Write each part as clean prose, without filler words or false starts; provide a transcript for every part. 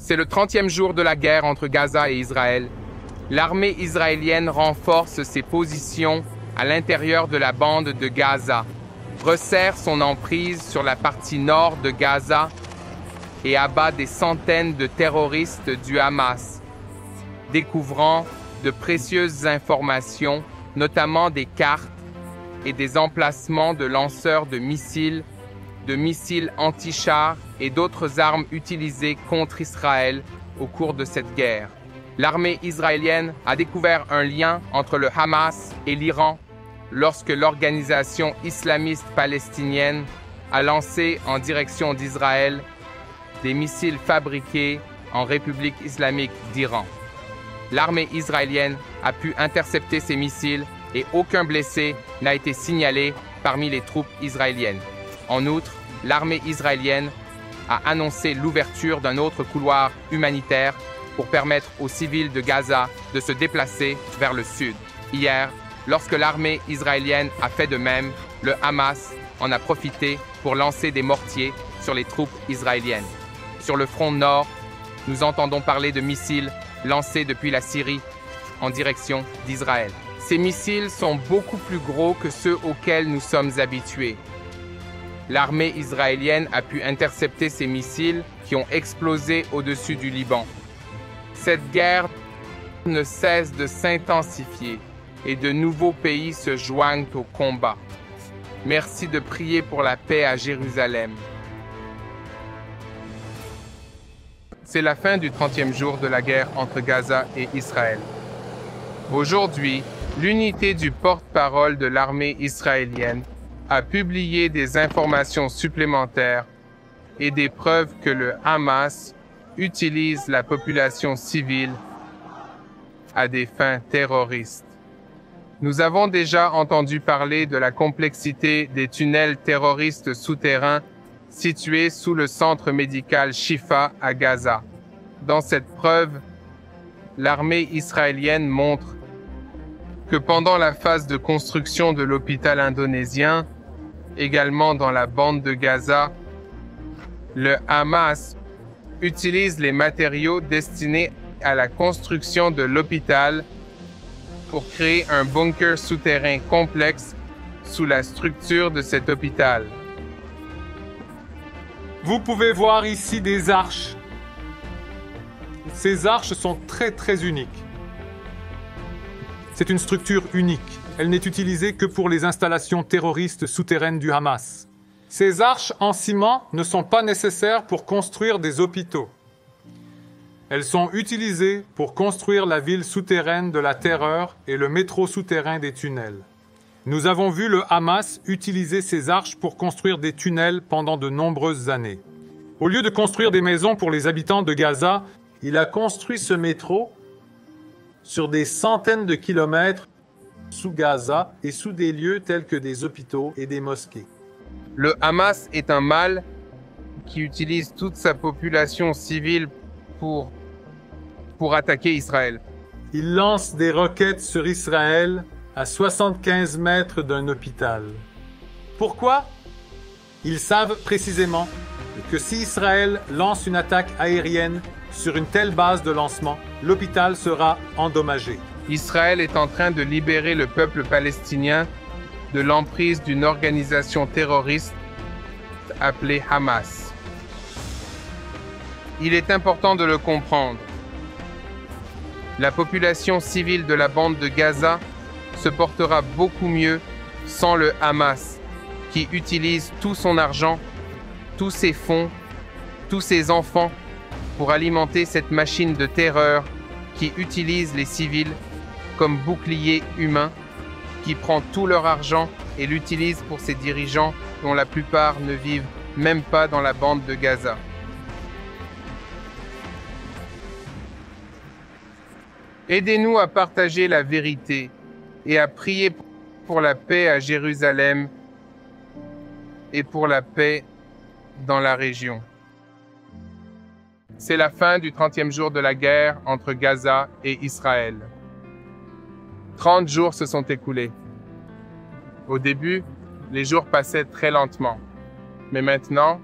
C'est le 30e jour de la guerre entre Gaza et Israël. L'armée israélienne renforce ses positions à l'intérieur de la bande de Gaza, resserre son emprise sur la partie nord de Gaza et abat des centaines de terroristes du Hamas, découvrant de précieuses informations, notamment des cartes et des emplacements de lanceurs de missiles anti-chars et d'autres armes utilisées contre Israël au cours de cette guerre. L'armée israélienne a découvert un lien entre le Hamas et l'Iran lorsque l'organisation islamiste palestinienne a lancé en direction d'Israël des missiles fabriqués en République islamique d'Iran. L'armée israélienne a pu intercepter ces missiles et aucun blessé n'a été signalé parmi les troupes israéliennes. En outre, l'armée israélienne a annoncé l'ouverture d'un autre couloir humanitaire pour permettre aux civils de Gaza de se déplacer vers le sud. Hier, lorsque l'armée israélienne a fait de même, le Hamas en a profité pour lancer des mortiers sur les troupes israéliennes. Sur le front nord, nous entendons parler de missiles lancés depuis la Syrie en direction d'Israël. Ces missiles sont beaucoup plus gros que ceux auxquels nous sommes habitués. L'armée israélienne a pu intercepter ces missiles qui ont explosé au-dessus du Liban. Cette guerre ne cesse de s'intensifier et de nouveaux pays se joignent au combat. Merci de prier pour la paix à Jérusalem. C'est la fin du 30e jour de la guerre entre Gaza et Israël. Aujourd'hui, l'unité du porte-parole de l'armée israélienne a publié des informations supplémentaires et des preuves que le Hamas utilise la population civile à des fins terroristes. Nous avons déjà entendu parler de la complexité des tunnels terroristes souterrains situés sous le centre médical Shifa à Gaza. Dans cette preuve, l'armée israélienne montre que pendant la phase de construction de l'hôpital indonésien, également dans la bande de Gaza, le Hamas utilise les matériaux destinés à la construction de l'hôpital pour créer un bunker souterrain complexe sous la structure de cet hôpital. Vous pouvez voir ici des arches. Ces arches sont très uniques. C'est une structure unique. Elle n'est utilisée que pour les installations terroristes souterraines du Hamas. Ces arches en ciment ne sont pas nécessaires pour construire des hôpitaux. Elles sont utilisées pour construire la ville souterraine de la terreur et le métro souterrain des tunnels. Nous avons vu le Hamas utiliser ces arches pour construire des tunnels pendant de nombreuses années. Au lieu de construire des maisons pour les habitants de Gaza, il a construit ce métro sur des centaines de kilomètres sous Gaza et sous des lieux tels que des hôpitaux et des mosquées. Le Hamas est un mal qui utilise toute sa population civile pour attaquer Israël. Il lance des roquettes sur Israël à 75 mètres d'un hôpital. Pourquoi? Ils savent précisément que si Israël lance une attaque aérienne sur une telle base de lancement, l'hôpital sera endommagé. Israël est en train de libérer le peuple palestinien de l'emprise d'une organisation terroriste appelée Hamas. Il est important de le comprendre. La population civile de la bande de Gaza se portera beaucoup mieux sans le Hamas, qui utilise tout son argent, tous ses fonds, tous ses enfants pour alimenter cette machine de terreur qui utilise les civils comme bouclier humain, qui prend tout leur argent et l'utilise pour ses dirigeants dont la plupart ne vivent même pas dans la bande de Gaza. Aidez-nous à partager la vérité et à prier pour la paix à Jérusalem et pour la paix dans la région. C'est la fin du 30e jour de la guerre entre Gaza et Israël. 30 jours se sont écoulés. Au début, les jours passaient très lentement. Mais maintenant,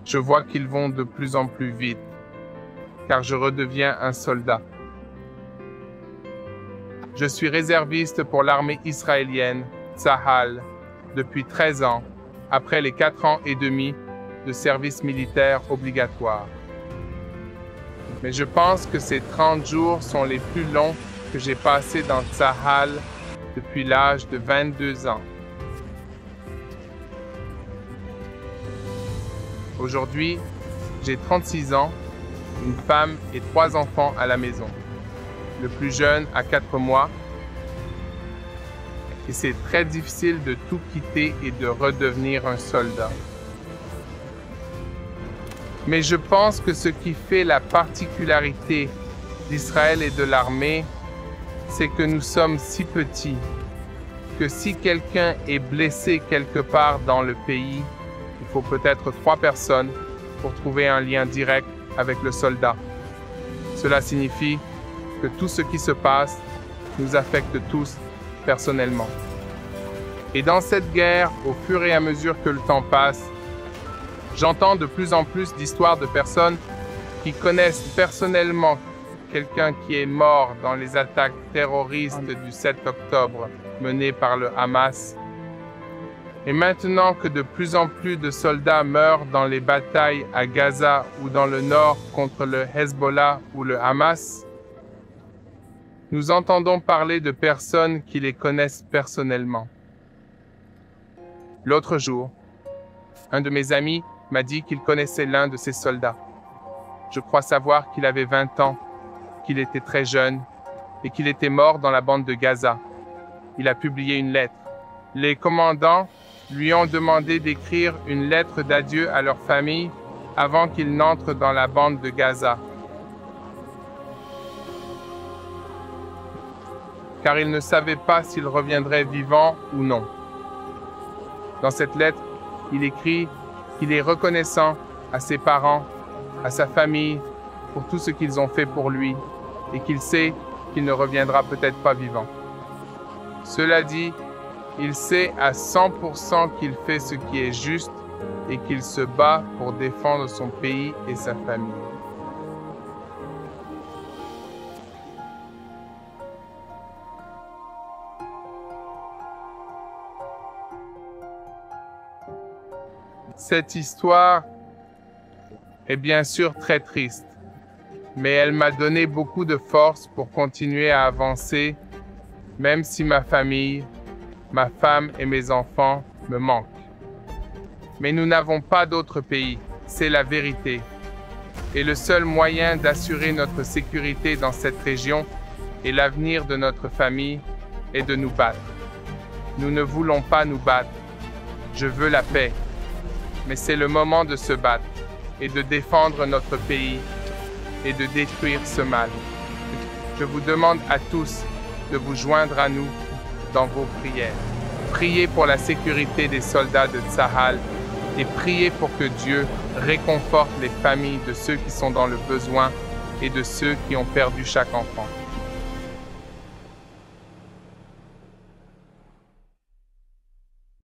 je vois qu'ils vont de plus en plus vite. car je redeviens un soldat. Je suis réserviste pour l'armée israélienne, Tsahal, depuis 13 ans, après les 4 ans et demi de service militaire obligatoire. Mais je pense que ces 30 jours sont les plus longs que j'ai passés dans Tsahal depuis l'âge de 22 ans. Aujourd'hui, j'ai 36 ans, une femme et 3 enfants à la maison. Le plus jeune a 4 mois. Et c'est très difficile de tout quitter et de redevenir un soldat. Mais je pense que ce qui fait la particularité d'Israël et de l'armée, c'est que nous sommes si petits, que si quelqu'un est blessé quelque part dans le pays, il faut peut-être 3 personnes pour trouver un lien direct avec le soldat. Cela signifie que tout ce qui se passe nous affecte tous personnellement. Et dans cette guerre, au fur et à mesure que le temps passe, j'entends de plus en plus d'histoires de personnes qui connaissent personnellement quelqu'un qui est mort dans les attaques terroristes du 7 octobre menées par le Hamas. Et maintenant que de plus en plus de soldats meurent dans les batailles à Gaza ou dans le nord contre le Hezbollah ou le Hamas, nous entendons parler de personnes qui les connaissent personnellement. L'autre jour, un de mes amis m'a dit qu'il connaissait l'un de ces soldats. Je crois savoir qu'il avait 20 ans, qu'il était très jeune et qu'il était mort dans la bande de Gaza. Il a publié une lettre. Les commandants lui ont demandé d'écrire une lettre d'adieu à leur famille avant qu'il n'entre dans la bande de Gaza. Car il ne savait pas s'il reviendrait vivant ou non. Dans cette lettre, il écrit qu'il est reconnaissant à ses parents, à sa famille, pour tout ce qu'ils ont fait pour lui, et qu'il sait qu'il ne reviendra peut-être pas vivant. Cela dit, il sait à 100% qu'il fait ce qui est juste et qu'il se bat pour défendre son pays et sa famille. Cette histoire est bien sûr très triste, mais elle m'a donné beaucoup de force pour continuer à avancer, même si ma famille, ma femme et mes enfants me manquent. Mais nous n'avons pas d'autre pays, c'est la vérité. Et le seul moyen d'assurer notre sécurité dans cette région et l'avenir de notre famille est de nous battre. Nous ne voulons pas nous battre. Je veux la paix. Mais c'est le moment de se battre et de défendre notre pays et de détruire ce mal. Je vous demande à tous de vous joindre à nous dans vos prières. Priez pour la sécurité des soldats de Tsahal et priez pour que Dieu réconforte les familles de ceux qui sont dans le besoin et de ceux qui ont perdu chaque enfant.